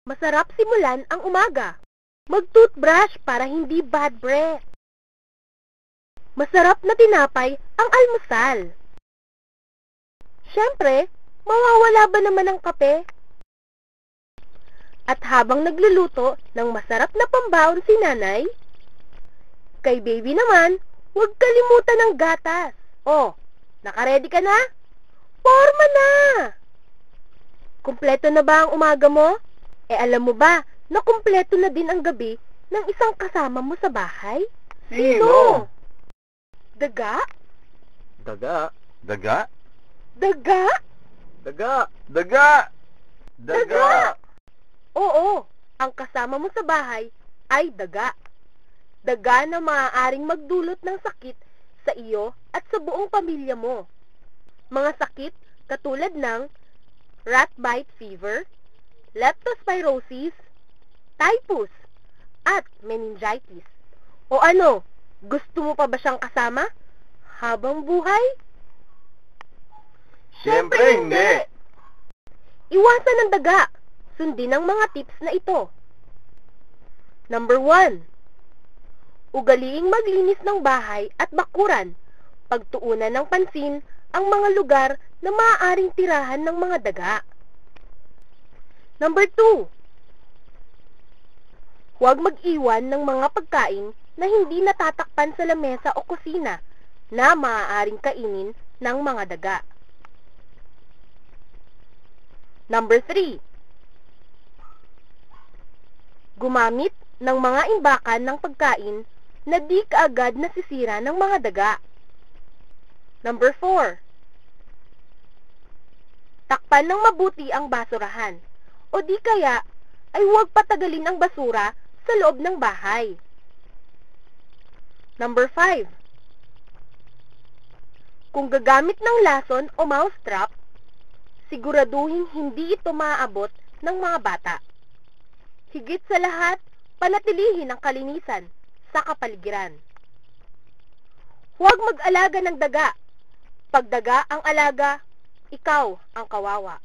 Masarap simulan ang umaga. Mag-toothbrush para hindi bad breath. Masarap na tinapay ang almusal. Siyempre, mawawala ba naman ang kape? At habang nagluluto ng masarap na pambaon si nanay, kay baby naman, huwag kalimutan ng gatas. Oh, nakaredy ka na? Porma na! Kumpleto na ba ang umaga mo? Alam mo ba na kumpleto na din ang gabi ng isang kasama mo sa bahay? Sino? Daga? Daga? Daga? Daga? Daga? Daga? Daga? Oo, ang kasama mo sa bahay ay daga. Daga na maaaring magdulot ng sakit sa iyo at sa buong pamilya mo. Mga sakit katulad ng rat bite fever, leptospirosis, typhus, at meningitis. O ano, gusto mo pa ba siyang kasama habang buhay? Siyempre hindi! Iwasan ng daga. Sundin ang mga tips na ito. Number 1. Ugaliing maglinis ng bahay at bakuran. Pagtuunan ng pansin ang mga lugar na maaaring tirahan ng mga daga. Number 2. Huwag mag-iwan ng mga pagkain na hindi natatakpan sa lamesa o kusina na maaaring kainin ng mga daga. Number 3. Gumamit ng mga imbakan ng pagkain na di kaagad nasisira ng mga daga. Number 4. Takpan ng mabuti ang basurahan o di kaya ay huwag patagalin ang basura sa loob ng bahay. Number 5. Kung gagamit ng lason o mousetrap, siguraduhin hindi ito maaabot ng mga bata. Higit sa lahat, panatilihin ang kalinisan sa kapaligiran. Huwag mag-alaga ng daga. Pag daga ang alaga, ikaw ang kawawa.